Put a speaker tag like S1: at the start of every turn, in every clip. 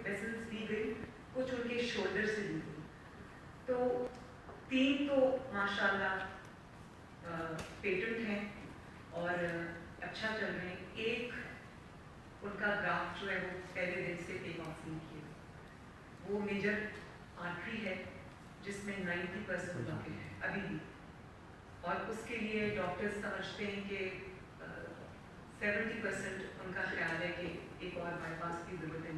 S1: Vessels दी गई, कुछ उनके शोल्डर से दी गई। तो 3 तो माशाल्लाह पेटेंट हैं और अच्छा चल रहे हैं। एक उनका ग्राफ जो है वो पहले दिन से टेक ऑफ नहीं किया, वो मेजर आर्टरी है जिसमें 90% ब्लॉकेज है अभी भी, और उसके लिए डॉक्टर्स समझते हैं कि 70% उनका ख्याल है कि एक और बाईपास की ज़रूरत है,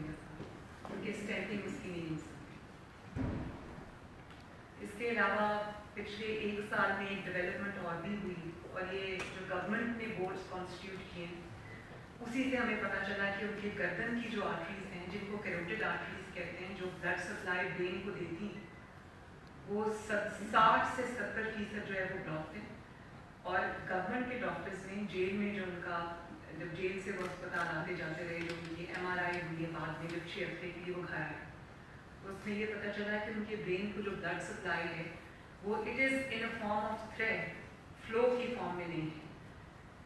S1: उनके स्टेंटिंग उसकी नहीं हो सकती। इसके अलावा पिछले 1 साल में एक डेवलपमेंट और भी हुई, और ये जो गवर्नमेंट ने बोर्ड्स कॉन्स्टिट्यूट किए उसी से हमें पता चला कि उनके गर्दन की जो आर्टरीज हैं, जिनको कैरोटिड आर्टरीज कहते हैं, जो ब्लड सप्लाई ब्रेन को देती हैं, वो 60 से 70% जो है वो ब्लॉक है। और गवर्नमेंट के डॉक्टर्स ने जेल में जो उनका, जब जेल से वो अस्पताल आते जाते रहे, जो उनकी MRI हुई है बाद में जब 6 हफ्ते के लिए वो घर आए, तो उसमें ये पता चला कि उनके ब्रेन को जो ब्लड सप्लाई है वो it is in a form of thread, flow की फॉर्म में नहीं है,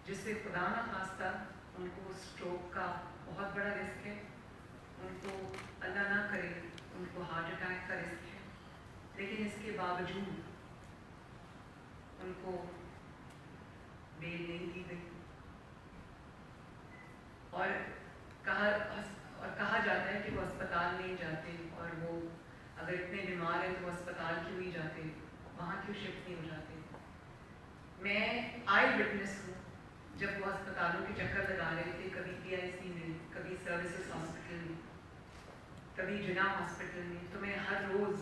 S1: जिससे खुदा न खास्ता उनको स्ट्रोक का बहुत बड़ा रिस्क है, उनको अल्लाह ना करे उनको हार्ट अटैक का रिस्क है। लेकिन इसके बावजूद उनको बेल नहीं दी गई, और कहा जाता है कि वो अस्पताल नहीं जाते, और वो अगर इतने बीमार हैं तो वो अस्पताल क्यों नहीं जाते, वहाँ क्यों शिफ्ट नहीं हो जाते। मैं आई विटनेस हूँ, जब वो अस्पतालों के चक्कर लगा रहे थे, कभी PIC में, कभी सर्विसेज हॉस्पिटल में, कभी जिना हॉस्पिटल में, तो मैं हर रोज़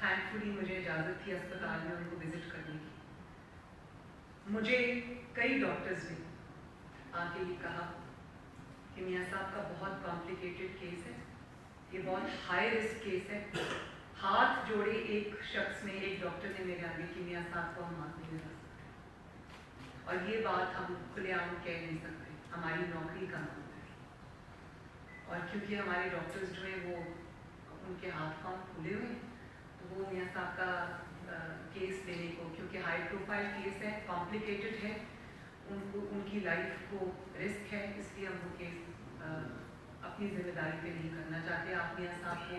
S1: थैंकफुली मुझे इजाज़त थी अस्पताल में उनको विज़िट करने की। मुझे कई डॉक्टर्स ने आके ये कहा कि मियाँ साहब का बहुत कॉम्प्लिकेटेड केस है, ये बहुत हाई रिस्क केस है। हाथ जोड़े एक शख्स ने, एक डॉक्टर ने मेरे आगे कि मियाँ साहब को हम हाथ नहीं लगा सकते, और ये बात हम खुलेआम कह नहीं सकते, हमारी नौकरी का नाम है। और क्योंकि हमारे डॉक्टर्स जो हैं वो उनके हाथ पाँव खुले हुए हैं, तो वो मियाँ साहब का केस लेने को, क्योंकि हाई प्रोफाइल केस है, कॉम्प्लिकेटेड है, उनको उनकी लाइफ को रिस्क है, इसलिए हम वो केस अपनी जिम्मेदारी पे नहीं करना चाहते। आप मियाँ साहब को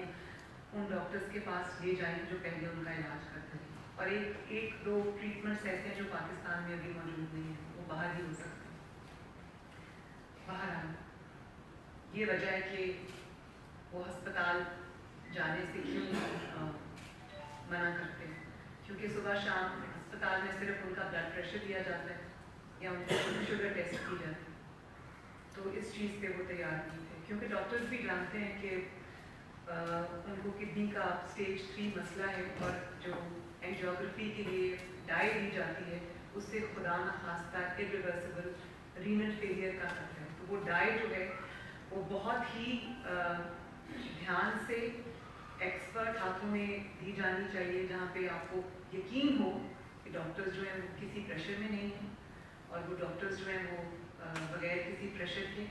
S1: उन डॉक्टर्स के पास ले जाएं जो पहले उनका इलाज करते थे, और एक दो ट्रीटमेंट्स ऐसे हैं जो पाकिस्तान में अभी मौजूद नहीं है, वो बाहर ही हो सकते हैं। बाहर ये वजह है कि वो अस्पताल जाने से क्यों मना करते हैं, क्योंकि सुबह शाम अस्पताल में सिर्फ उनका ब्लड प्रेशर दिया जाता है या उनका शुगर टेस्ट की जाती है, तो इस चीज़ पे वो तैयार नहीं थे, क्योंकि डॉक्टर्स भी जानते हैं कि उनको किडनी का स्टेज 3 मसला है, और जो एंजियोग्राफी के लिए डाई दी जाती है उससे खुदा न खास्ता इरिवर्सिबल रीनल फेलियर का खतरा है। तो वो डाई जो है वो बहुत ही ध्यान से एक्सपर्ट हाथों में दी जानी चाहिए, जहाँ पे आपको यकीन हो कि डॉक्टर्स जो हैं वो किसी प्रेशर में नहीं हैं, और वो डॉक्टर्स जो हैं वो बगैर किसी प्रेशर के,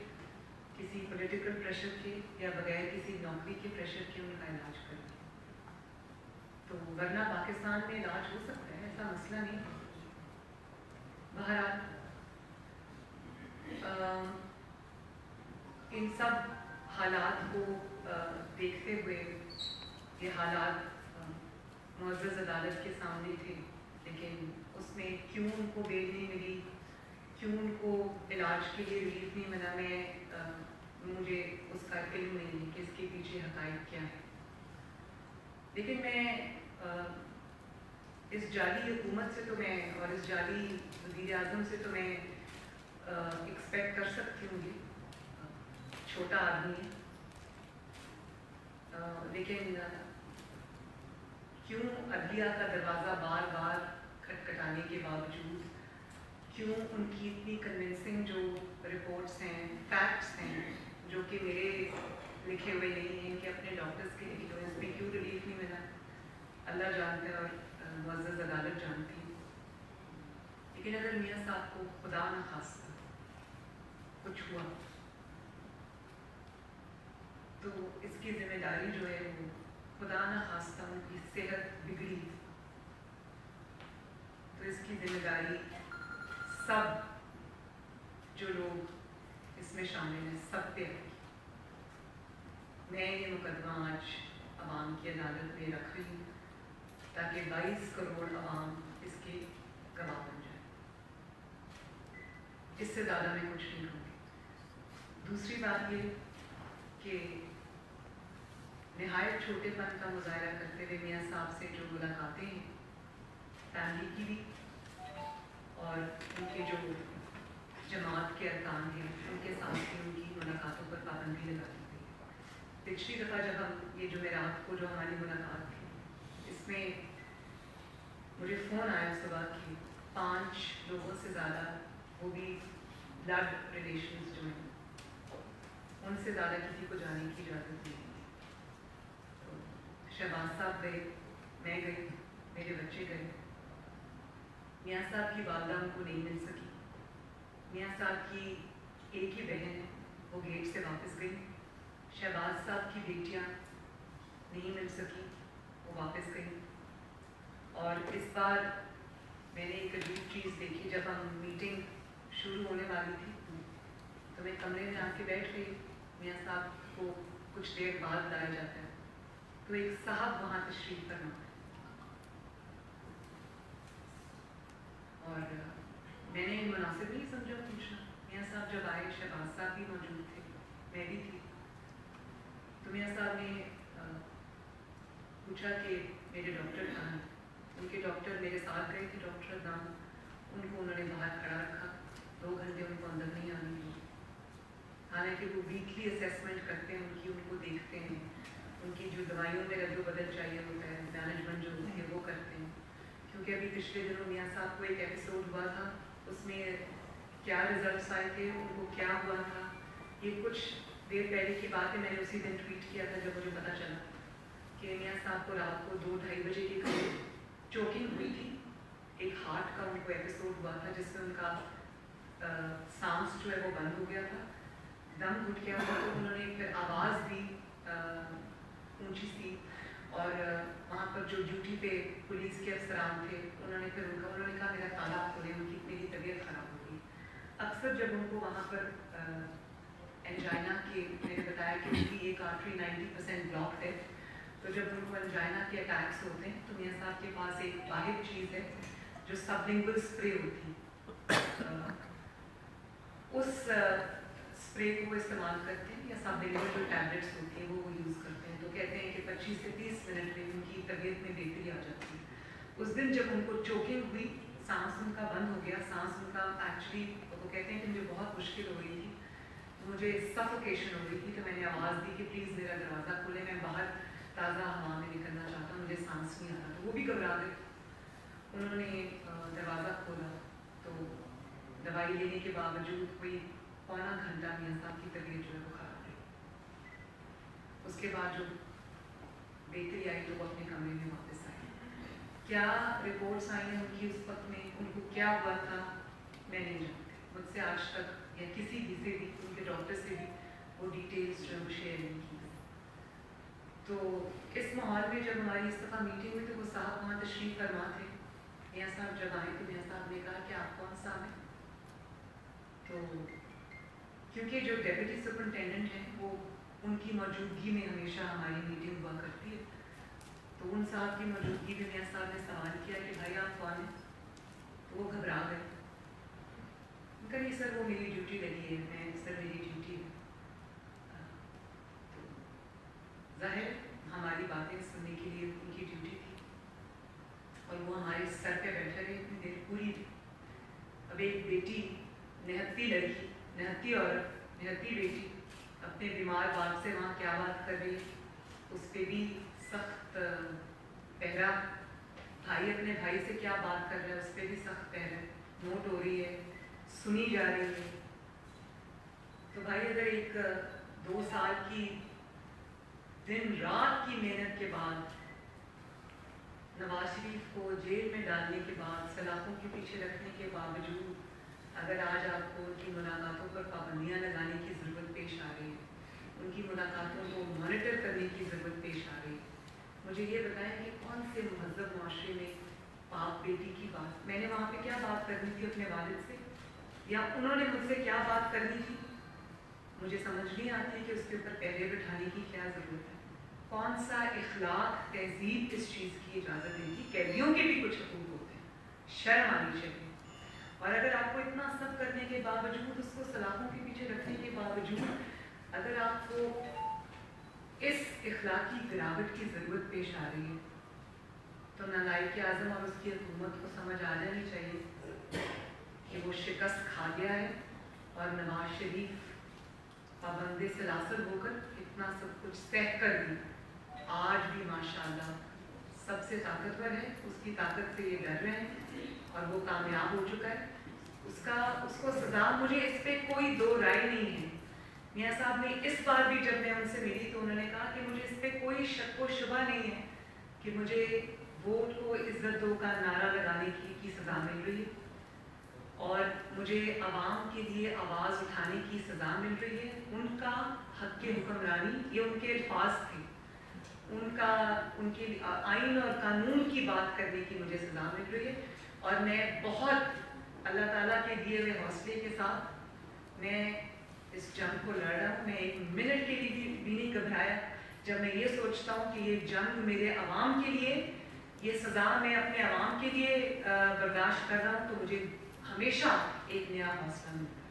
S1: किसी पॉलिटिकल प्रेशर के या बगैर किसी नौकरी के प्रेशर के उनका इलाज करते हैं। तो वरना पाकिस्तान में इलाज हो सकता है, ऐसा मसला नहीं है। बहरहाल इन सब हालात को देखते हुए, ये हालात मुअज़्ज़ज़ अदालत के सामने थे, लेकिन उसमें क्यों उनको बेल नहीं मिली, क्यों उनको इलाज के लिए रिलीफ नहीं मिला, मुझे उसका इल्म नहीं है कि इसके पीछे हक़ाइक़ क्या है। लेकिन मैं इस जाली हुकूमत से तो मैं, और इस जाली वज़ीर आज़म से तो मैं एक्सपेक्ट कर सकती हूँ, छोटा आदमी है, लेकिन क्यों अदलिया का दरवाज़ा बार बार खटखटाने के बावजूद, क्यों उनकी इतनी कन्विंसिंग जो रिपोर्ट्स हैं, फैक्ट्स हैं, जो कि मेरे लिखे हुए नहीं हैं, कि अपने डॉक्टर्स के इन्फ्लुएंस में क्यों रिलीफ नहीं मिला, अल्लाह जानता है और मुअज़्ज़ज़ अदालत जानती है। लेकिन अगर मियाँ साहब को खुदा न खास्ता कुछ हुआ तो इसकी जिम्मेदारी जो है वो, खुदा न खास्ता उनकी सेहत बिगड़ी तो इसकी जिम्मेदारी सब जो लोग इसमें शामिल हैं सब पे आएगी। میں یہ مقدمہ آج عوام کی عدالت میں رکھ رہی ہوں تاکہ 22 کروڑ عوام اس کے گواہ بن جائے. اس سے زیادہ میں کچھ نہیں کروں گی. دوسری بات یہ کہ نہایت چھوٹے پن کا مظاہرہ کرتے ہوئے میاں صاحب سے جو ملاقاتیں ہیں فیملی کی بھی اور ان کے جو جماعت کے ارکان ہیں ان کے ساتھ بھی ان کی ملاقاتوں پر پابندی لگا دی گئی. پچھلی دفعہ جب ہم یہ جمعرات کو جو ہماری ملاقات تھی اس میں مجھے فون آیا صبح کی 5 لوگوں سے زیادہ وہ بھی بلڈ ریلیشنز جو ہیں ان سے زیادہ کسی کو جانے کی اجازت نہیں تھی. تو شہباز صاحب گئے, میں گئی, میرے بچے گئے. میاں صاحب کی والدہ ان کو نہیں مل سکی. میاں صاحب کی ایک ہی بہن ہے وہ گیٹ سے واپس گئی. شہباز صاحب کی بیٹیاں نہیں مل سکی, وہ واپس گئی. اور اس بار میں نے ایک عجیب چیز دیکھی. جب ہم میٹنگ شروع ہونے والی تھی تو میں کمرے میں آ کے بیٹھ گئی. میاں صاحب کو کچھ دیر بعد لایا جاتا ہے تو ایک صاحب وہاں تشریف فرما اور میں نے مناسب نہیں سمجھا پوچھنا. میاں صاحب جب آئے شہباز صاحب بھی موجود تھے, میں بھی تھی. تو میاں صاحب نے پوچھا کہ میرے ڈاکٹر کہاں ہیں. ان کے ڈاکٹر میرے ساتھ گئے تھے, ڈاکٹر دام. ان کو انہوں نے باہر کھڑا رکھا. 2 گھنٹے ان کو اندر نہیں آنے دیا. حالانکہ وہ ویکلی اسیسمنٹ کرتے ہیں ان کو دیکھتے ہیں, ان کی جو دوائیوں میں رد و بدل چاہیے ہوتا ہے, مینجمنٹ جو ہوتی ہے وہ کرتے ہیں. کیونکہ ابھی پچھلے دنوں میاں صاحب کو ایک ایپیسوڈ ہوا تھا, اس میں کیا رزلٹس آئے تھے, ان کو کیا ہوا تھا, یہ کچھ دیر پہلے کی بات ہے. میں نے اسی دن ٹویٹ کیا تھا جب مجھے پتہ چلا کہ میاں صاحب کو رات کو 2-2:30 بجے کے قریب چوکنگ ہوئی تھی. ایک ہارٹ کا ان کو ایپیسوڈ ہوا تھا جس میں ان کا سانس جو ہے وہ بند ہو گیا تھا, دم گھٹ گیا تھا. تو انہوں نے پھر آواز دی اونچی سی, اور وہاں پر جو ڈیوٹی پہ پولیس کے افسران تھے انہوں نے کہا میرا تالا کھولے, میری طبیعت خراب ہو گئی. اکثر جب ان کو وہاں پر انجائنا کے, میں نے بتایا کہ ان کی ایک آرٹری 90% بلاک ہے, تو جب ان کو انجائنا کے اٹیکس ہوتے ہیں تو میاں صاحب کے پاس ایک واحد چیز ہے جو سب لنگول اسپرے ہوتی ہے. اس اسپرے کو وہ استعمال کرتے ہیں, یا سب لنگول جو ٹیبلٹس ہوتی ہیں وہ یوز کرتے ہیں. تو کہتے ہیں کہ 25 سے 30 منٹ میں ان کی طبیعت میں بہتری آ جاتی ہے. اس دن جب ان کو چوکنگ ہوئی, سانس ان کا بند ہو گیا, سانس ان کا ایکچولی وہ کہتے ہیں کہ مجھے بہت مشکل ہو رہی تھی, مجھے سفوکیشن ہو رہی تھی. تو میں نے آواز دی کہ پلیز میرا دروازہ کھولے, میں باہر تازہ ہوا میں نکلنا چاہتا ہوں, مجھے سانس نہیں آتا. تو وہ بھی گھبرا گئے. انہوں نے دروازہ کھولا تو دوائی لینے کے باوجود کوئی 1.25 گھنٹہ میاں صاحب کی طبیعت جو ہے وہ خراب رہی. اس کے بعد جو بہتری آئی تو وہ اپنے کمرے میں واپس آئے. کیا رپورٹس آئی ہیں ان کی اس وقت میں, ان کو کیا ہوا تھا, میں نہیں جانتی. مجھ سے آج تک یا کسی بھی سے بھی, ان کے ڈاکٹر سے بھی وہ ڈیٹیلس جو ہے وہ شیئر نہیں کی. تو اس ماحول میں جب ہماری اس دفعہ میٹنگ ہوئی تو وہ صاحب وہاں تشریف فرما تھے. میاں صاحب جب آئے تو میاں صاحب نے کہا کہ آپ کون صاحب ہیں. تو کیونکہ جو ڈیپٹی سپرنٹینڈنٹ ہیں وہ ان کی موجودگی میں ہمیشہ ہماری میٹنگ ہوا کرتی ہے, تو ان صاحب کی موجودگی میں میاں صاحب نے سوال کیا کہ بھائی آپ کون ہیں. تو وہ گھبرا گئے. ان کا نہیں سر وہ میری ڈیوٹی لگی ہے, میں سر میری ڈیوٹی ہے. ظاہر ہماری باتیں سننے کے لیے ان کی ڈیوٹی تھی, اور وہ ہمارے سر پہ بیٹھے رہے اتنی دیر پوری. اب ایک بیٹی, نہتی لڑکی, نہتی عورت, نہتی بیٹی اپنے بیمار باپ سے وہاں کیا بات کر رہی ہے, اس پہ بھی سخت پہرا. بھائی اپنے بھائی سے کیا بات کر رہا ہے, اس پہ بھی سخت پہرا. نوٹ ہو رہی ہے, سنی جا رہی ہے. تو بھائی اگر ایک 2 سال کی دن رات کی محنت کے بعد, نواز شریف کو جیل میں ڈالنے کے بعد, سلاخوں کے پیچھے رکھنے کے باوجود, اگر آج آپ کو ان کی ملاقاتوں پر پابندیاں لگانے کی ضرورت پیش آ رہی ہے, ان کی ملاقاتوں کو مانیٹر کرنے کی ضرورت پیش آ رہی ہے, مجھے یہ بتائیں کہ کون سے مہذب معاشرے میں باپ بیٹی کی بات, میں نے وہاں پہ کیا بات کرنی تھی اپنے والد سے, یا انہوں نے مجھ سے کیا بات کرنی تھی, مجھے سمجھ نہیں آتی کہ اس کے اوپر پہلے بٹھانے کی کیا ضرورت ہے, کون سا اخلاق تہذیب اس چیز کی اجازت دے گی. قیدیوں کے بھی کچھ حقوق ہوتے ہیں, شرم آنی چاہیے. اور اگر آپ کو اتنا سب کرنے کے باوجود, اس کو سلاخوں کے پیچھے رکھنے کے باوجود, اگر آپ کو اس اخلاقی گراوٹ کی ضرورت پیش آ رہی ہے, تو نائب اعظم اور اس کی حکومت کو سمجھ آ جانی چاہیے کہ وہ شکست کھا گیا ہے, اور نواز شریف پابند سلاسل ہو کر اتنا سب کچھ سہ کر بھی آج بھی ماشاءاللہ سب سے طاقتور ہے. اس کی طاقت سے یہ ڈر رہے ہیں اور وہ کامیاب ہو چکا ہے. اس کو سزا, مجھے اس پہ کوئی دو رائے نہیں ہے. میاں صاحب نے اس بار بھی جب میں ان سے ملی تو انہوں نے کہا کہ مجھے اس پہ کوئی شک و شبہ نہیں ہے کہ مجھے ووٹ کو عزت دو کا نعرہ لگانے کی سزا مل رہی ہے, اور مجھے عوام کے لیے آواز اٹھانے کی سزا مل رہی ہے. ان کا حق کے حکمرانی, یہ ان کے الفاظ تھے, ان کے آئین اور قانون کی بات کرنے کی مجھے سزا مل رہی ہے. اور میں بہت اللہ تعالیٰ کے دیے ہوئے حوصلے کے ساتھ میں اس جنگ کو لڑ رہا ہوں. میں ایک منٹ کے لیے بھی نہیں گھبرایا. جب میں یہ سوچتا ہوں کہ یہ جنگ میرے عوام کے لیے, یہ سزا میں اپنے عوام کے لیے برداشت کر رہا ہوں, تو مجھے ہمیشہ ایک نیا حوصلہ ملتا ہے.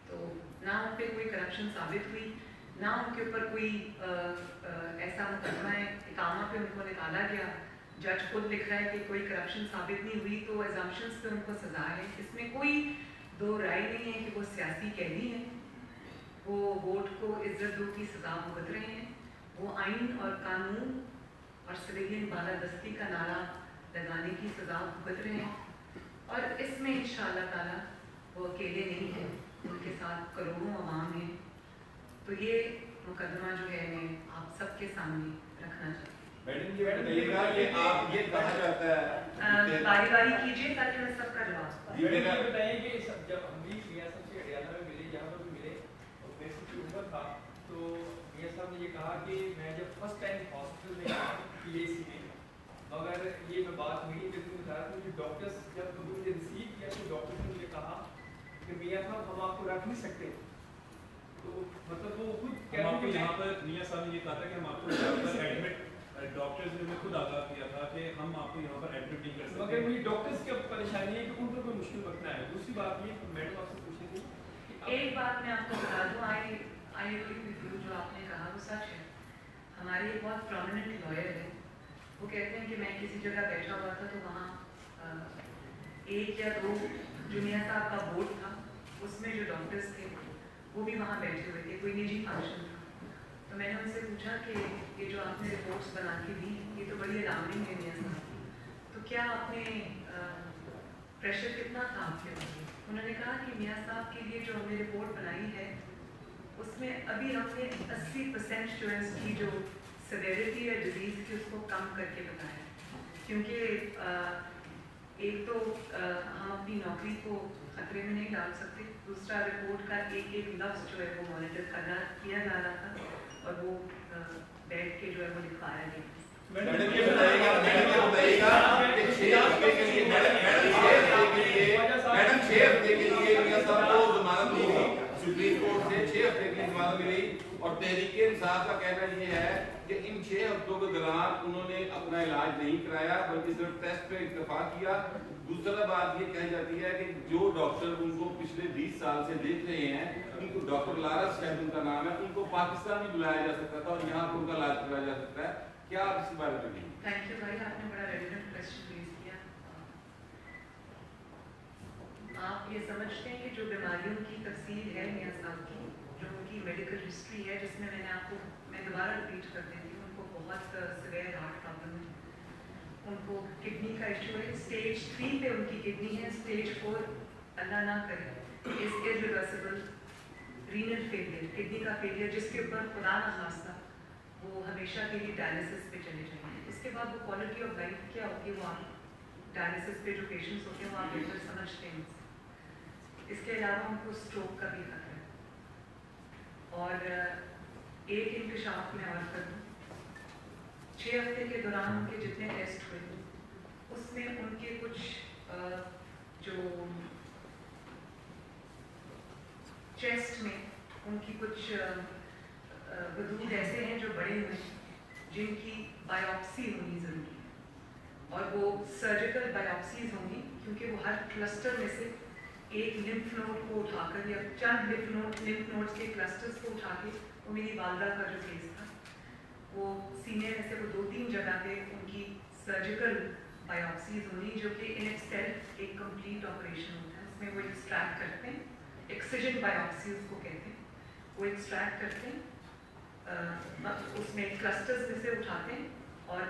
S1: تو نہ ان پہ کوئی کرپشن ثابت ہوئی, نہ ان کے اوپر کوئی ایسا مقدمہ ہے اقامہ پہ ان کو نکالا گیا. جج خود لکھ رہا ہے کہ کوئی کرپشن ثابت نہیں ہوئی تو ایزامپشنس پہ ان کو سزا ہے. اس میں کوئی دو رائے نہیں ہے کہ وہ سیاسی قیدی ہیں, وہ ووٹ کو عزت دو کی سزا بھگت رہے ہیں, وہ آئین اور قانون اور سویلین بالادستی کا نعرہ لگانے کی سزا بھگت رہے ہیں. اور اس میں انشاءاللہ تعالیٰ وہ اکیلے نہیں ہیں, ان کے ساتھ کروڑوں عوام ہیں. تو یہ مقدمہ جو ہے میں آپ سب کے سامنے رکھنا چاہتی ہوں.
S2: میڈم یہ بتائیے گا کہ آپ یہ کہا جاتا ہے,
S1: باری باری کیجیے تاکہ میں سب کا جواب.
S3: یہ بتائیے کہ جب ہم بھی میاں صاحب سے اڈیالہ میں ملے, جہاں پر بھی ملے, اور میں سے کی عمر تھا, تو میاں صاحب نے یہ کہا کہ میں جب فرسٹ ٹائم ہاسپٹل میں گیا پی اے سی میں, مگر یہ میں بات میری کرتی ہوں بتا رہا تھا کہ ڈاکٹرس جب مجھے ریسیو کیا تو ڈاکٹر نے مجھے کہا کہ میاں صاحب ہم آپ کو رکھ نہیں سکتے. تو مطلب وہ خود
S4: آپ کو یہاں پر میاں صاحب نے یہ کہا تھا کہ ہم آپ کو یہاں پر ایڈمٹ, ڈاکٹرز نے خود آگاہ کیا تھا کہ ہم آپ کو یہاں پر ایڈمٹ نہیں کر سکتے.
S3: مگر مجھے ڈاکٹرز کی پریشانی ہے کہ ان پر کوئی مشکل وقت نہ ہے. دوسری بات یہ میڈم آپ سے پوچھنی تھی,
S1: ایک بات میں آپ کو بتا دوں, آئی جو آپ نے کہا وہ سچ ہے. ہمارے ایک بہت پرومیننٹ لائر ہے, وہ کہتے ہیں کہ میں کسی جگہ بیٹھا ہوا تھا تو وہاں ایک یا دو جو میاں صاحب کا بورڈ تھا اس میں جو ڈاکٹرز تھے وہ بھی وہاں بیٹھے ہوئے تھے, کوئی نجی فنکشن تھا. تو میں نے ان سے پوچھا کہ یہ جو آپ نے رپورٹس بنا کے دی یہ تو بڑی الارمنگ ہے میاں صاحب, تو کیا آپ نے پریشر کتنا تھا آپ کے اوپر؟ انہوں نے کہا کہ میاں صاحب کے لیے جو ہم نے رپورٹ بنائی ہے اس میں ابھی ہم نے 80% جو ہے اس کی جو سیویرٹی ہے ڈیزیز کی اس کو کم کر کے بتایا, کیونکہ ایک تو ہم اپنی نوکری کو خطرے میں نہیں ڈال سکتے, دوسرا رپورٹ کا ایک ایک لفظ جو ہے وہ مانیٹر کیا جا رہا تھا اور وہ بیٹھ کے جو ہے وہ لکھوایا گیا.
S2: میڈم یہ بتائیے گا کہ 6 ہفتے کے لیے میڈم 6 ہفتے کے لیے میاں صاحب کو ضمانت ملی سپریم کورٹ سے, 6 ہفتے کی ضمانت ملی, اور تحریک انصاف کا کہنا یہ ہے کہ ان 6 ہفتوں کے دوران انہوں نے اپنا علاج نہیں کرایا بلکہ صرف ٹیسٹ پہ اکتفا کیا. دوسرا بات یہ کہی جاتی ہے کہ جو ڈاکٹر ان کو پچھلے 20 سال سے دیکھ رہے ہیں, ان کو ڈاکٹر لارس شاید ان کا نام ہے, ان کو پاکستان بھی بلایا جا سکتا تھا اور یہاں پر ان کا علاج کرایا جا سکتا ہے. کیا آپ اس بارے میں کہیں؟
S1: تھینک یو بھائی, آپ نے بڑا ریلیونٹ کویسچن ریز کیا. آپ یہ سمجھتے ہیں کہ جو بیماریوں کی تفصیل ہے میاں صاحب کی, جو ان کی میڈیکل ہسٹری ہے, جس میں نے آپ کو میں دوبارہ ریپیٹ کر دیتی ہوں, ان کو بہت سویئر ہارٹ پرابلم ہے, ان کو کڈنی کا ایشو ہے, اسٹیج 3 پہ ان کی کڈنی ہے, اسٹیج 4 اللہ نہ کرے از ارریورسیبل رینل فیلئر, کڈنی کا فیلئر جس کے اوپر خدا نہ خواستہ وہ ہمیشہ کے لیے ڈائلسس پہ چلے جائیں گے. اس کے بعد وہ کوالٹی آف لائف کیا ہوتی ہے وہ آپ ڈائلسس پہ جو پیشنٹس ہوتے ہیں وہ آپ بہتر سمجھتے ہیں. اس کے علاوہ ان کو اسٹروک کا بھی خطرہ ہے. اور ایک انکشاف میں اور کر دوں, 6 ہفتے کے دوران ان کے جتنے ٹیسٹ ہوئے اس میں ان کے کچھ جو چیسٹ میں ان کی کچھ वजूद ऐसे हैं जो बड़े हुए हैं जिनकी बायोप्सी होनी ज़रूरी है और वो सर्जिकल बायोप्सीज होंगी क्योंकि वो हर क्लस्टर में से एक लिम्फ नोड को उठाकर या चंद लिम्फ नोड्स के क्लस्टर्स को उठा के, वो मेरी वालदा का जो केस था वो सीने में से वो 2-3 जगह पे उनकी सर्जिकल बायोप्सीज होनी जो कि इन इटसेल्फ एक कंप्लीट ऑपरेशन होता है। उसमें वो एक्सट्रैक्ट करते हैं, एक्सिजन बायोप्सी उसको कहते हैं, वो एक्सट्रैक्ट करते हैं, उसमें क्लस्टर्स में से उठाते हैं और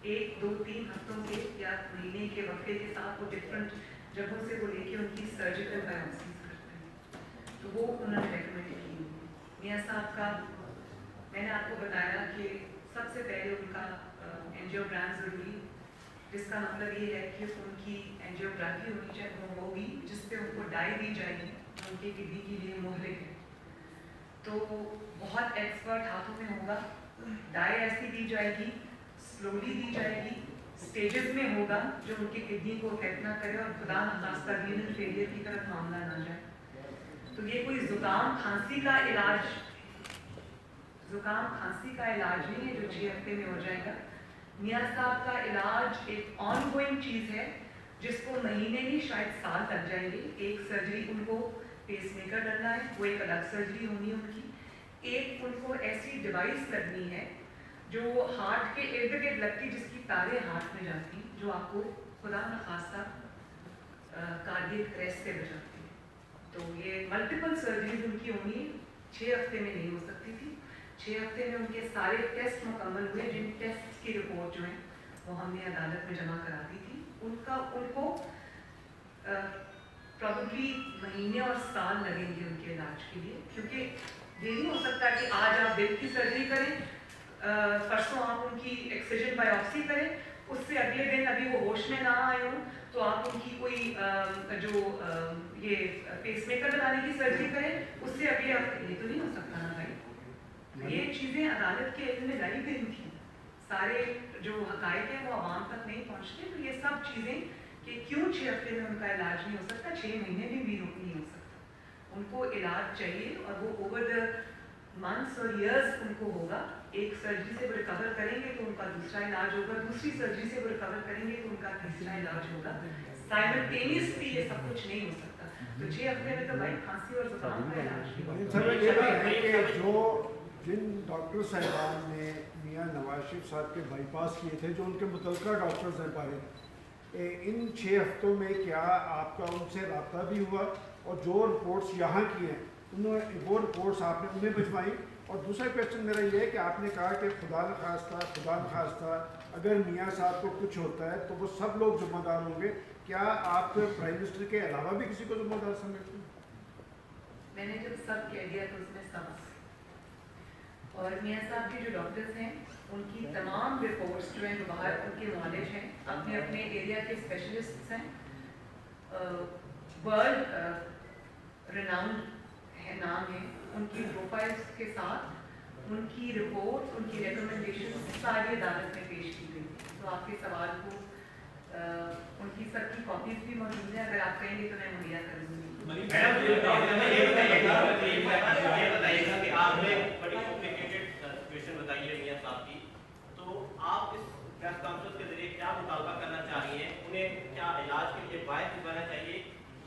S1: 1-2-3 हफ्तों के या महीने के वक्फे के साथ वो डिफरेंट जगहों से वो लेके उनकी सर्जिकल बायोप्सीज करते हैं। तो वो उन्होंने रेकमेंड की। मियाँ साहब का मैंने आपको बताया कि सबसे पहले उनका एंजियोग्राम ज़रूरी, जिसका मतलब ये है कि उनकी एंजियोग्राफी होनी चाहिए, वो होगी जिसपे उनको डाई दी जाएगी, उनकी किडनी के लिए मुहलिक है। तो बहुत एक्सपर्ट हाथों में होगा, डाई ऐसी दी जाएगी, स्लोली दी जाएगी, स्टेजेस में होगा जो उनकी किडनी को अफेक्ट ना करे और खुदा न खास्ता रीनल फेलियर की तरफ मामला ना जाए। तो ये कोई जुकाम खांसी का इलाज नहीं है जो 6 हफ्ते में हो जाएगा। मियाँ साहब का इलाज एक ऑनगोइंग चीज़ है जिसको महीने नहीं शायद साल लग जाएंगे। एक सर्जरी उनको पेसमेकर डलना है, वो एक अलग सर्जरी होनी है उनकी। एक उनको ऐसी डिवाइस लगनी है जो हार्ट के इर्द गिर्द लगती, जिसकी तारें हार्ट में जाती, जो आपको खुदा न खास्ता कार्डियक अरेस्ट से बचाती है। तो ये मल्टीपल सर्जरीज उनकी होनी 6 हफ्ते में नहीं हो सकती थी। 6 हफ्ते में उनके सारे टेस्ट मुकम्मल हुए, जिन टेस्ट की रिपोर्ट जो है वो हमने अदालत में जमा करा दी थी। उनको प्रॉब्ली महीने और साल लगेंगे उनके इलाज के लिए, क्योंकि ये नहीं हो सकता कि आज आप दिल की सर्जरी करें, परसों आप उनकी एक्सिजन बायोप्सी करें, उससे अगले दिन अभी वो होश में ना आए हों तो आप उनकी कोई ये पेसमेकर लगाने की सर्जरी करें, उससे अगले हफ्ते। ये तो नहीं हो सकता ना भाई। ये चीज़ें अदालत के इल्म में लाई गई थी, सारे जो हकायक हैं वो आवाम तक नहीं पहुँचते। तो ये सब चीज़ें कि क्यों 6 हफ्ते में उनका इलाज नहीं हो सकता, 6 महीने में भी नहीं हो सकता। उनको इलाज चाहिए और वो ओवर द मंथ्स और ईयर्स उनको होगा। एक सर्जरी से वो रिकवर करेंगे तो उनका दूसरा इलाज होगा, दूसरी सर्जरी से वो रिकवर करेंगे तो उनका तीसरा इलाज होगा। साइमल्टेनियसली ये सब कुछ नहीं हो सकता। तो 6 हफ्ते में तो भाई खांसी और जुकाम का इलाज नहीं होगा।
S5: जो जिन डॉक्टर साहबान ने मियाँ नवाज शरीफ साहब के बाईपास किए थे, जो उनके मुतल्लिका डॉक्टर्स हैं बारे, इन 6 हफ्तों में क्या आपका उनसे रब्ता भी हुआ और जो रिपोर्ट्स यहाँ की हैं उन्होंने वो रिपोर्ट्स आपने उन्हें भिजवाई? और दूसरा क्वेश्चन मेरा ये है कि आपने कहा कि खुदा न खास्ता अगर मियाँ साहब को कुछ होता है तो वो सब लोग जिम्मेदार होंगे, क्या आप प्राइम मिनिस्टर के अलावा भी किसी को जिम्मेदार समझते हैं?
S1: मैंने जब सब कह दिया तो उसमें सब। और मियाँ साहब के जो डॉक्टर्स हैं उनकी तमाम रिपोर्ट्स जो हैं बाहर उनके नॉलेज हैं, अपने अपने एरिया के स्पेशलिस्ट्स हैं, वर्ल्ड रिनाउंड नाम है। उनकी प्रोफाइल्स के साथ उनकी रिपोर्ट, उनकी रिकमेंडेशन सारी अदालत में पेश की गई। तो आपके सवाल को उनकी सबकी कॉपीज भी मौजूद है, अगर आप कहेंगे तो मैं मुहैया कर दूँगी।
S6: ये बताइएगा कि आपने बड़ी कॉम्प्लिकेटेड सिचुएशन बताई है मियाँ साहब की, तो आप इस प्रेस कॉन्फ्रेंस के जरिए क्या मुतालबा करना चाह रही हैं? उन्हें क्या इलाज के लिए बाहर भिजवाना चाहिए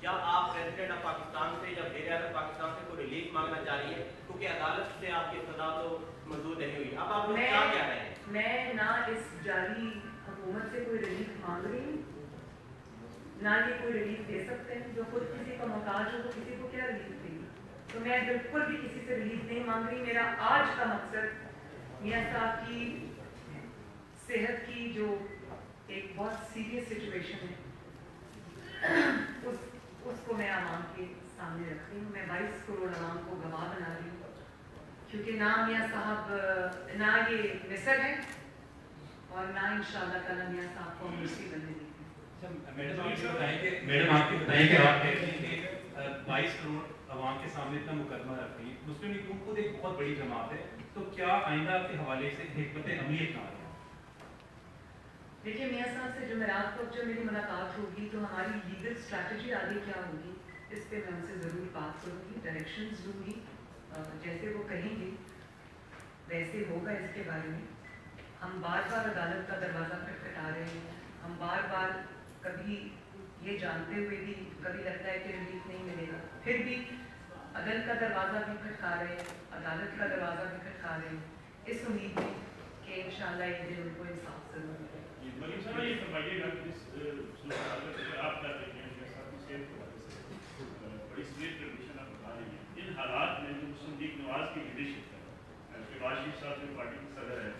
S6: या आप प्रेसिडेंट ऑफ पाकिस्तान से या वज़ीर आज़म पाकिस्तान से कोई रिलीफ मांगना चाह रही है, क्योंकि अदालत से आपकी सजा तो मंजूर नहीं हुई? अब आप क्या कह रहे हैं?
S1: मैं ना इस जारी हुकूमत से कोई रिलीफ मांग रही हूँ, ना ये कोई रिलीफ दे सकते हैं। जो खुद किसी का मोहताज हो तो किसी को क्या रिलीफ देगी? तो मैं बिल्कुल भी किसी से रिलीफ नहीं मांग रही। मेरा आज का मकसद मियाँ साहब की सेहत की जो एक बहुत सीरियस सिचुएशन है उसको मैं आवाम के सामने रख रही हूँ। मैं 22 करोड़ आवाम को गवाह बना रही हूँ, क्योंकि ना मियाँ साहब ना ये मिस्र है और ना इंशाअल्लाह ताला मियाँ साहब को हम मिस्री बनने देंगे।
S4: मैडम आपको बताएं कि आप कहते हैं कि 22 करोड़ आवाम के सामने इतना मुकदमा रख रही है। मुस्लिम लीग खुद एक बहुत बड़ी जमात है, तो क्या आइंदा के हवाले से हिकमत अमली कहाँ है?
S1: देखिए मियाँ साहब से जुमेरात को जब मेरी मुलाकात होगी तो हमारी लीगल स्ट्रैटेजी आगे क्या होगी इस पे मैं उनसे ज़रूर बात करूँगी, डायरेक्शंस दूँगी जैसे वो कहेंगे। वैसे होगा इसके बारे में। हम बार बार अदालत का दरवाज़ा खटखटा रहे हैं, हम बार बार कभी ये जानते हुए भी कभी लगता है कि रिलीफ नहीं मिलेगा, फिर भी अदालत का दरवाज़ा भी खटका रहे हैं, अदालत का दरवाज़ा भी खटका रहे हैं, इस उम्मीद में कि इंशाल्लाह एक दिन उनको इंसाफ जरूर मिलेगा।
S7: मलिक साहब ये फरमाइएगा कि इस आप कर रही हैं बड़ी सीरियस कंडीशन आप बता रही हैं, इन हालात में जो मुस्लिम लीग नवाज की लीडरशिप है, शहबाज शरीफ साहब जो पार्टी के सदर है,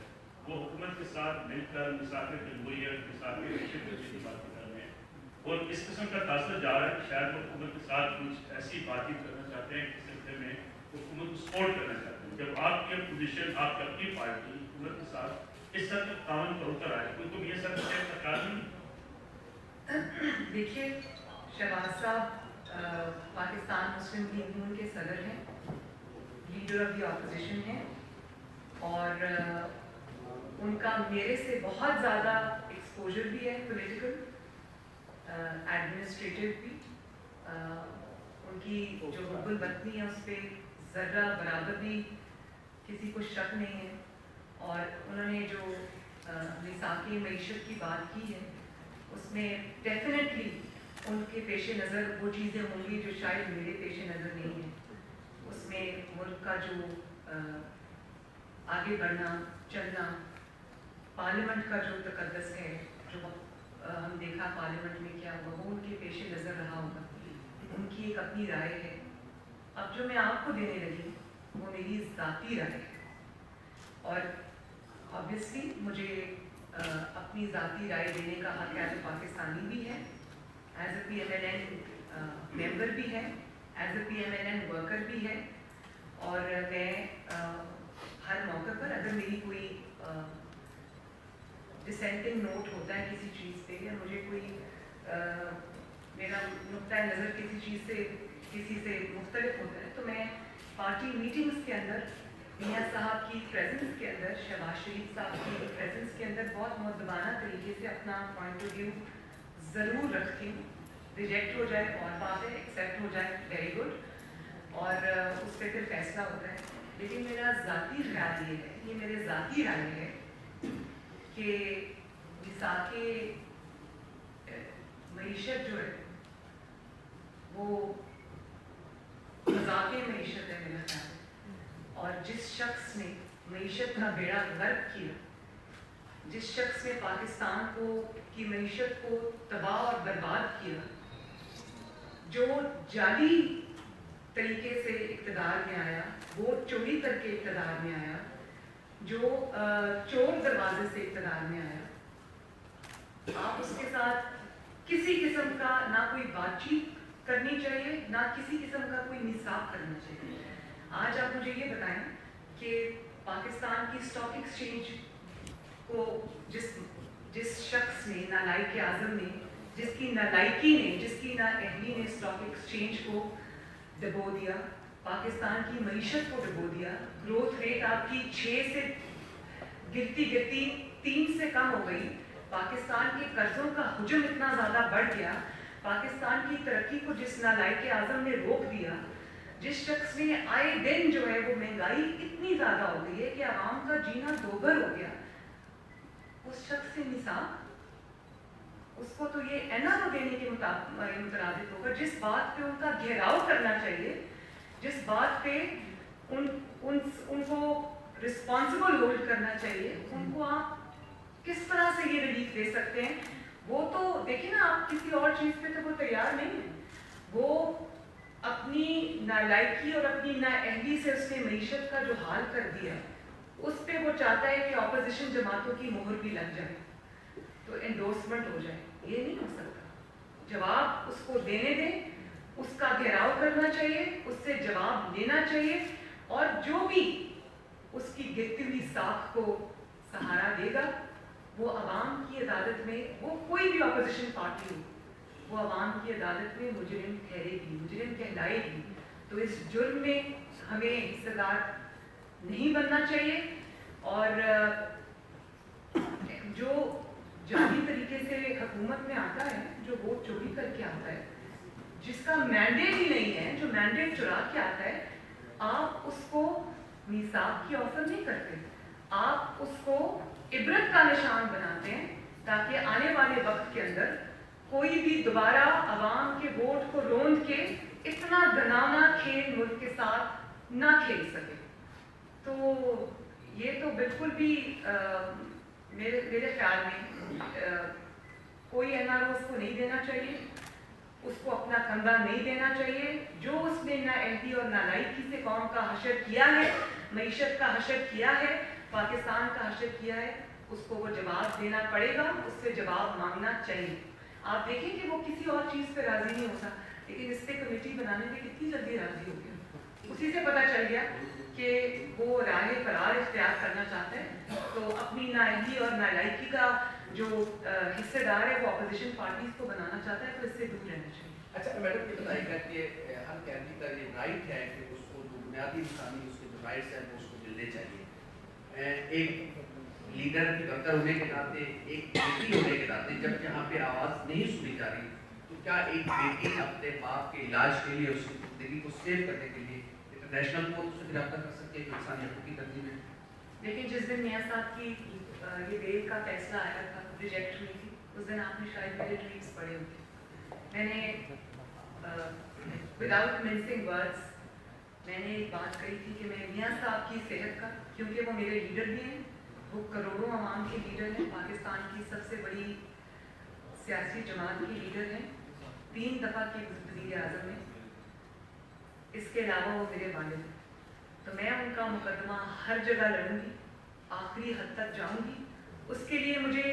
S7: वो हुकूमत के साथ मिलकर मिसाक जमहूरियत मिसाक रिलेशन की बात कर रहे हैं, और इस किस्म का तासर जा रहा है कि शायद वो हुकूमत के साथ कुछ ऐसी बातचीत करना चाहते हैं कि सिलसिले में हुकूमत को सपोर्ट करना चाहते हैं। जब आपकी पोजीशन आपकी अपनी पार्टी हुकूमत के साथ इस हद तक तावन पर उतर आए, उनको ये सब सरकार नहीं।
S1: देखिए, शहबाज साहब पाकिस्तान मुस्लिम लीग नून के सदर हैं, लीडर ऑफ द ऑपोजिशन हैं, और उनका मेरे से बहुत ज़्यादा एक्सपोजर भी है, पॉलिटिकल एडमिनिस्ट्रेटिव भी। उनकी जो हुब्बुल वतनी है उस पर ज़र्रा बराबर भी किसी को शक नहीं है, और उन्होंने जो मिसाकी मईशत की बात की है उसमें डेफिनेटली उनके पेश नज़र वो चीज़ें होंगी जो शायद मेरे पेश नज़र नहीं है। उसमें मुल्क का जो आगे बढ़ना चलना, पार्लियामेंट का जो तकद्दस है, जो हम देखा पार्लियामेंट में क्या हुआ, वो उनके पेश नज़र रहा होगा, उनकी एक अपनी राय है। अब जो मैं आपको देने लगी वो मेरी ज़ाती राय है, और ऑब्वियसली मुझे अपनी ज़ाती राय देने का हक एज ए पाकिस्तानी भी है, एज ए PMLN मेंबर भी है, एज ए PMLN वर्कर भी है, और मैं हर मौके पर अगर मेरी कोई डिसेंटिंग नोट होता है किसी चीज़ पे, या मुझे कोई मेरा नुक्ता नज़र किसी से मुख्तलिफ होता है, तो मैं पार्टी मीटिंग्स के अंदर मियाँ साहब की प्रेजेंस के अंदर, शहबाज शरीफ साहब की प्रेजेंस के अंदर बहुत मुअद्दबाना तरीके से अपना पॉइंट ऑफ व्यू ज़रूर रखती हूँ। रिजेक्ट हो जाए और बात है, एक्सेप्ट हो जाए वेरी गुड, और उस पर फिर फैसला होता है। लेकिन मेरा ज़ाती ख्याल ये है, ये मेरे ज़ाती राय है कि मिसाके मईशत जो है वो मजाक मईशत है मेरा ख्याल, और जिस शख्स ने मईशत का बेड़ा गर्क किया, जिस शख्स ने पाकिस्तान को की मईशत को तबाह और बर्बाद किया, जो जाली तरीके से इक़्तिदार में आया, वोट चोरी करके इक़्तिदार में आया, जो चोर दरवाजे से इक़्तिदार में आया, आप उसके साथ किसी किस्म का ना कोई बातचीत करनी चाहिए, ना किसी किस्म का कोई मिसाक करना चाहिए। आज आप मुझे ये बताएं कि पाकिस्तान की स्टॉक एक्सचेंज को जिस शख्स ने, नालायक आज़म ने, जिसकी नालायकी ने, जिसकी नाअहली ने स्टॉक एक्सचेंज को डबो दिया, पाकिस्तान की मईशत को डबो दिया, ग्रोथ रेट आपकी 6 से गिरती 3 से कम हो गई, पाकिस्तान के कर्जों का हुजूम इतना ज़्यादा बढ़ गया, पाकिस्तान की तरक्की को जिस नालायक आज़म ने रोक दिया, जिस शख्स ने आए दिन जो है वो महंगाई इतनी ज़्यादा हो गई है कि आवाम का जीना दोभर हो गया, उस शख्स से मिसाक, उसको तो ये एनआरओ देने के मुताबिक होगा, जिस बात पे उनका घेराव करना चाहिए, जिस बात पे उनको रिस्पॉन्सिबल होल्ड करना चाहिए, उनको आप किस तरह से ये रिलीफ दे सकते हैं। वो तो देखिए ना, आप किसी और चीज़ पे तो वो तैयार नहीं है, वो अपनी नालायकी और अपनी नाअहली से उसने मईशत का जो हाल कर दिया, उस पे वो चाहता है कि ऑपोजिशन जमातों की मोहर भी लग जाए, तो एंडोर्समेंट हो जाए। ये नहीं हो सकता। जवाब उसको देने दें, उसका घेराव करना चाहिए, उससे जवाब लेना चाहिए, और जो भी उसकी गिरती हुई साख को सहारा देगा, वो अवाम की अदालत में, वो कोई भी अपोजिशन पार्टी हो, वो अवाम की अदालत में मुजरिम ठहरेगी, मुजरिम कहलाएगी। तो इस जुर्म में हमें हिस्सेदार नहीं बनना चाहिए, और जो जाली तरीके से हुकूमत में आता है, जो वोट चोरी करके आता है, जिसका मैंडेट ही नहीं है, जो मैंडेट चुरा के आता है, आप उसको मीसाक की ऑफर नहीं करते, आप उसको इबरत का निशान बनाते हैं ताकि आने वाले वक्त के अंदर कोई भी दोबारा अवाम के वोट को रोंद के इतना घिनौना खेल मुल्क के साथ ना खेल सके। तो ये तो बिल्कुल भी मेरे ख्याल में कोई एनआरओ उसको नहीं देना चाहिए, उसको अपना कंधा नहीं देना चाहिए। जो उसने ना एमपी और ना नाइकी से कौम का हशर किया है, मईशत का हशर किया है, पाकिस्तान का हशर किया है, उसको वो जवाब देना पड़ेगा, उससे जवाब मांगना चाहिए। आप देखें कि वो किसी और चीज़ पे राजी नहीं होता, लेकिन इस पे कमेटी बनाने पे कितनी जल्दी राजी हो गया। उसी से पता चल गया कि वो राह फरार इख्तियार करना चाहते हैं, तो अपनी नाअहली और नालायकी का जो हिस्सेदार है वो अपोजिशन पार्टीज को बनाना चाहता है, तो इससे दूर रहना चाहिए।
S8: अच्छा मैडम ये बताइएगा कि हर कैदी का ये राइट है कि उसको जो बुनियादी इंसानी उसके जो राइट्स हैं वो उसको मिलने चाहिए। एक लीडर की वर्कर होने के नाते, एक बेटी होने के नाते, जब यहाँ पे आवाज़ नहीं सुनी जा रही, तो क्या एक बेटी अपने बाप के इलाज के लिए, उसकी जिंदगी को सेव करने के लिए इंटरनेशनल कोर्ट से गिरफ्तार कर सकती है कि इंसानी हकों की तंजीम है?
S1: लेकिन जिस दिन मियाँ साहब की ये बेल का फैसला आया था, रिजेक्ट हुई थी, उस दिन आपने शायद मेरे ट्वीट्स पढ़े होंगे। मैंने विदाउट मिंसिंग वर्ड्स मैंने एक बात कही थी कि मैं मियाँ साहब की सेहत का, क्योंकि वो मेरे लीडर भी हैं, वो करोड़ों अवाम के लीडर हैं, पाकिस्तान की सबसे बड़ी सियासी जमात के लीडर हैं, 3 दफ़ा की वज़ीर आज़म हैं, इसके अलावा वो मेरे वालिद हैं, तो मैं उनका मुकदमा हर जगह लड़ूंगी, आखिरी हद तक जाऊंगी। उसके लिए मुझे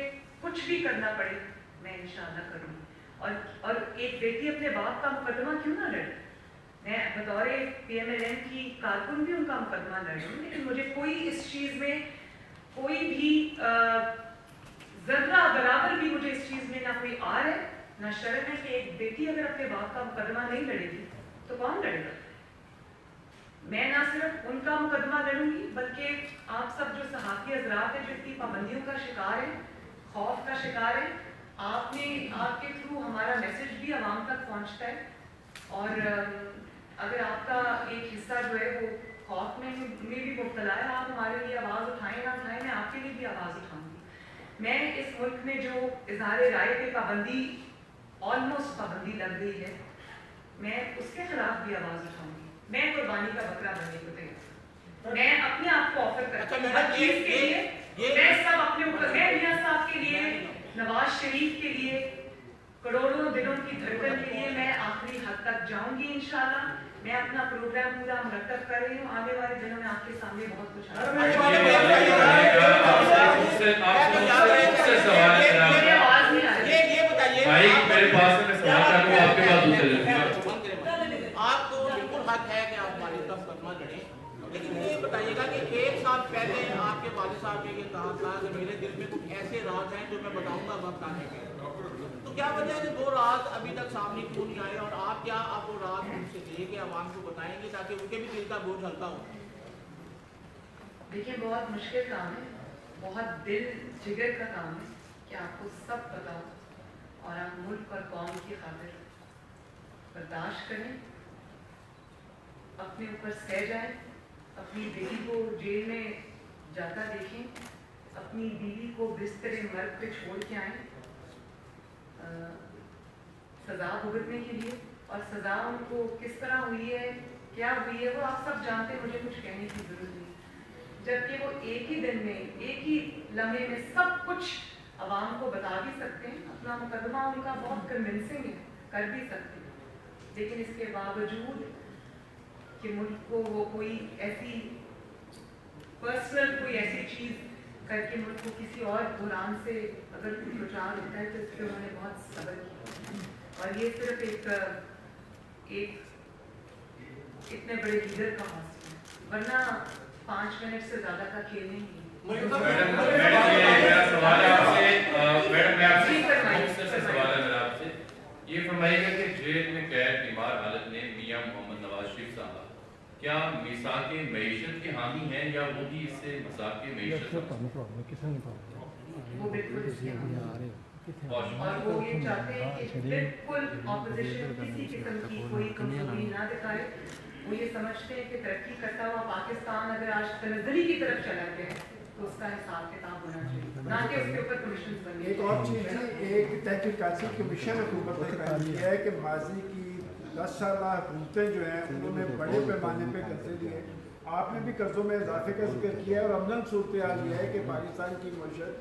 S1: कुछ भी करना पड़े मैं इंशाअल्लाह करूंगी। और एक बेटी अपने बाप का मुकदमा क्यों ना लड़े, मैं बतौर PMLN की कारकुन भी उनका मुकदमा लड़ रही हूँ, लेकिन मुझे कोई इस चीज़ में कोई भी ज़र्रा बराबर भी मुझे इस चीज़ में ना कोई आर है ना शर्म है कि एक बेटी अगर अपने बाप का मुकदमा नहीं लड़ेगी तो कौन लड़ेगा। मैं ना सिर्फ उनका मुकदमा लड़ूंगी, बल्कि आप सब जो सहाफ़ी हज़रात हैं जो इतनी पाबंदियों का शिकार है, खौफ का शिकार है, आपके थ्रू हमारा मैसेज भी आवाम तक पहुंचता है, और अगर आपका एक हिस्सा जो है वो खौफ में भी मुब्तला है, आप हमारे लिए आवाज़ उठाएं ना उठाएं, मैं आपके लिए भी आवाज़ उठाऊंगी। मैं इस मुल्क में जो इज़हार राय पे पाबंदी, ऑलमोस्ट पाबंदी लग गई है, मैं उसके खिलाफ भी आवाज़ उठाऊंगी। मैं कुर्बानी का बकरा बनने को तैयार, मैं अपने आप को ऑफर करती हूँ हर चीज़ के लिए। मैं सब अपने ऊपर, मैं मियाँ साहब के लिए, नवाज शरीफ के लिए, करोड़ों दिलों की धड़कन के लिए मैं आखिरी हद तक जाऊंगी इंशाल्लाह। मैं अपना प्रोग्राम पूरा मुरतब कर रही हूँ, आने वाले दिनों में आपके सामने बहुत कुछ
S8: आपको बिल्कुल हक है कि आप वालिद का मुकदमा लड़ें, लेकिन ये बताइएगा कि 1 साल पहले आपके वालिद साहब ने ये कहा था कि मेरे दिल में कुछ ऐसे राज हैं जो मैं बताऊंगा वक्त आने के, तो क्या वजह है कि वो राज अभी तक सामने क्यों नहीं आए, और आप क्या वो राज उनसे लेके आवाम को बताएंगे ताकि उनके भी दिल का बोझ हल्का हो?
S1: देखिए बहुत मुश्किल काम है, बहुत दिल जिगर का काम है कि आपको सब पता हो और आप मुल्क और कौम की खातिर बर्दाश्त करें, अपने ऊपर सह जाएं, अपनी बेटी को जेल में जाता देखें, अपनी बीवी को बिस्तरे मर्द पे छोड़ के आएं सज़ा भुगतने के लिए, और सज़ा उनको किस तरह हुई है, क्या हुई है, वो आप सब जानते हैं, मुझे कुछ कहने की ज़रूरत नहीं। जबकि वो एक ही दिन में, एक ही लम्हे में सब कुछ आवाम को बता भी सकते हैं, अपना मुकदमा उनका बहुत कन्विंसिंग है, कर भी सकते हैं, लेकिन इसके बावजूद कि मुल्क को वो कोई ऐसी पर्सनल कोई ऐसी चीज़ करके मुल्क को किसी और बुरान से अगर कोई रुझान होता है तो इसके उन्होंने बहुत सब्र किया, और ये सिर्फ एक इतने बड़े लीडर का हौसला है, वरना 5 मिनट से ज़्यादा का खेल नहीं है।
S9: ये फरमाइएगा कि जेल में कैद बीमार हालत में मियां मोहम्मद नवाज शरीफ साहब क्या मिसाक मईशत के हामी हैं या वो भी इससे मजाक मईशत?
S1: वो बिल्कुल और वो ये चाहते हैं कि बिल्कुल ऑपोजिशन किसी किस्म की कोई कमजोरी ना दिखाए, वो ये समझते हैं कि तरक्की करता हुआ पाकिस्तान अगर आज तनज़्ज़ुली की तरफ चला गया है तो उसका हिसाब किताब होना चाहिए, ना कि उसके ऊपर कमीशन बनने।
S5: एक और चीज़ थी, एक तहकीकाती कमीशन हुकूमत ने कायम किया है कि माजी की 10 साल हुकूमतें जो हैं उन्होंने बड़े पैमाने पे कर्जे लिए। आपने भी कर्जों में इजाफे का जिक्र किया है और अमलन सूरत हाल ये है कि पाकिस्तान की मईशत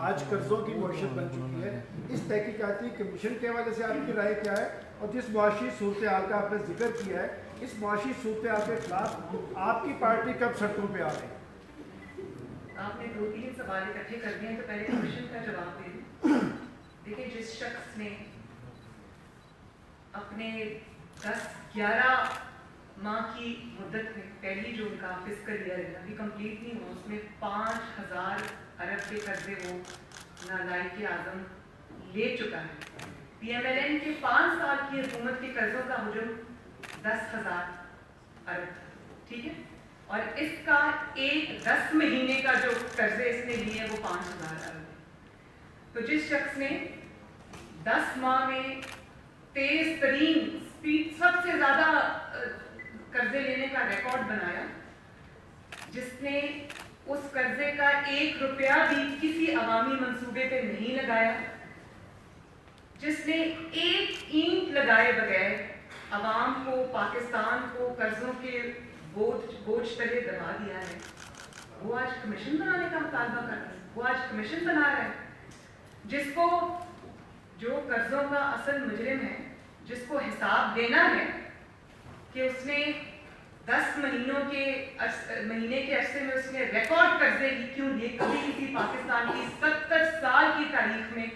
S5: आज कर्जों की मईशत बन चुकी है। इस तहकीकाती कमीशन के हवाले से आपकी राय क्या है? और जिस मुआशी सूरत हाल का आपने जिक्र किया है, इस मुआशी सूरत हाल के खिलाफ आपकी पार्टी कब सड़कों पर आ रही है?
S1: आपने 2-3 सवाल इकट्ठे कर दिए हैं, तो पहले क्वेश्चन का जवाब दे दूं। देखिए, जिस शख्स ने अपने 10-11 माह की मुद्दत में पहली जो उनका फिस्कल ईयर है अभी कंप्लीट नहीं हुआ, उसमें 5,000 अरब के कर्जे वो नालायक आज़म ले चुका है। PMLN के 5 साल की हुकूमत के कर्जों का हुजूम 10,000 अरब, ठीक है, और इसका एक 10 महीने का जो कर्जे इसने लिए वो 5,000 अरब है। तो जिस शख्स ने 10 माह में तेज तरीन स्पीड सबसे ज़्यादा कर्जे लेने का रिकॉर्ड बनाया, जिसने उस कर्जे का 1 रुपया भी किसी अवामी मंसूबे पे नहीं लगाया, जिसने एक ईंट लगाए बगैर अवाम को, पाकिस्तान को कर्जों के बोझ तले दबा दिया है, वो आज कमीशन बनाने का मुतालबा कर रहा है। वो आज कमीशन बना रहा है, जिसको जो कर्जों का असल मुजरिम है, जिसको हिसाब देना है कि उसने 10 महीने के अरसे में उसने रिकॉर्ड कर्जे क्यों लिए। कभी किसी पाकिस्तान की 70 साल की तारीख में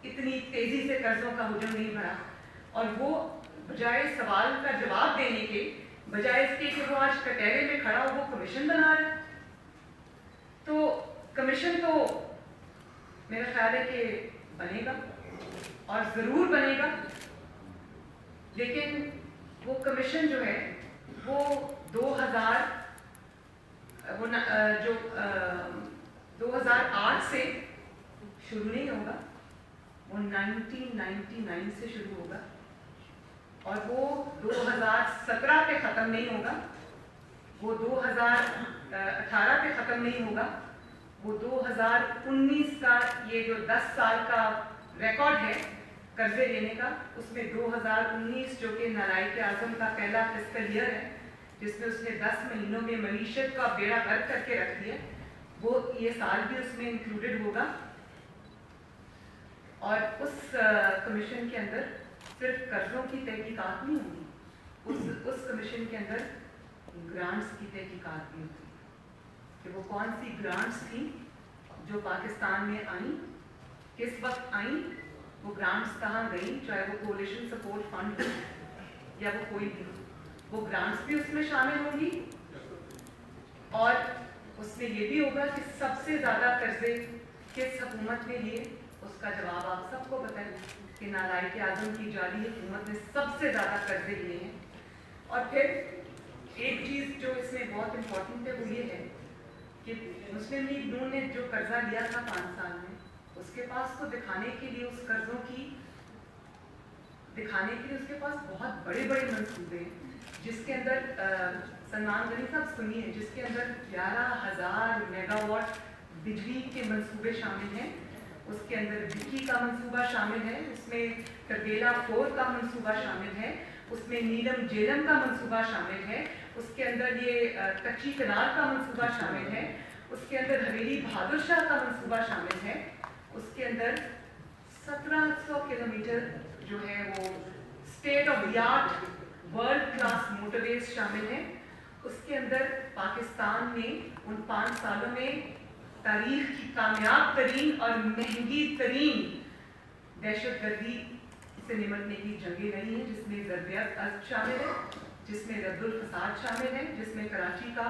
S1: इतनी तेजी से कर्जों का हुजूम नहीं भरा, और वो बजाय सवाल का जवाब देने के, बजाय इसके कि वो आज कटहरे में खड़ा हो, वो कमीशन बना रहा है। तो कमीशन तो मेरा ख्याल है कि बनेगा और ज़रूर बनेगा, लेकिन वो कमीशन जो है वो 2008 से शुरू नहीं होगा, वो 1999 से शुरू होगा, और वो 2017 पे ख़त्म नहीं होगा, वो 2018 पे ख़त्म नहीं होगा, वो 2019 का ये जो 10 साल का रिकॉर्ड है कर्जे लेने का, उसमें 2019 जो कि नालायक आज़म का पहला फिस्कल ईयर है, जिसमें उसने 10 महीनों में मईशत का बेड़ा गर्क करके रख दिया, वो ये साल भी उसमें इंक्लूडेड होगा। और उस कमीशन के अंदर सिर्फ कर्जों की तहकीकात नहीं होगी, उस कमीशन के अंदर ग्रांट्स की तहकीकात भी होगी कि वो कौन सी ग्रांट्स थी जो पाकिस्तान में आई, किस वक्त आई, वो ग्रांट्स कहाँ गई, चाहे वो कोलिशन सपोर्ट फंड हो या वो कोई भी, वो ग्रांट्स भी उसमें शामिल होंगी। और उसमें ये भी होगा कि सबसे ज़्यादा कर्जे किस हुकूमत ने लिए, उसका जवाब आप सबको पता है कि नालायक आज़म की जाली हुकूमत ने सबसे ज़्यादा कर्जे लिए हैं। और फिर एक चीज़ जो इसमें बहुत इम्पोर्टेंट है वो ये है कि मुस्लिम लीग नून ने जो कर्जा लिया था 5 साल में, उसके पास तो दिखाने के लिए उस कर्जों की दिखाने के लिए उसके पास बहुत बड़े बड़े मंसूबे हैं, जिसके अंदर सलमान गनी साहब सुनिए, जिसके अंदर 11,000 मेगावाट बिजली के मंसूबे शामिल हैं, उसके अंदर विकी का मंसूबा शामिल है, उसमें करबेला 4 का मंसूबा शामिल है, उसमें नीलम जेलम का मंसूबा शामिल है, उसके अंदर ये कच्ची कनाल का मंसूबा शामिल है, उसके अंदर हवेली बहादुर शाह का मंसूबा शामिल है, उसके अंदर 1700 किलोमीटर जो है वो state of the art world class motorways शामिल हैं। उसके अंदर पाकिस्तान ने उन 5 सालों में तारीख की कामयाब तरीन और महंगी तरीन दहशतगर्दी से निमटने की जंगें लड़ी हैं, जिसमें ज़रबियत शामिल है, जिसमें रद्दुल फसाद शामिल है, जिसमें कराची का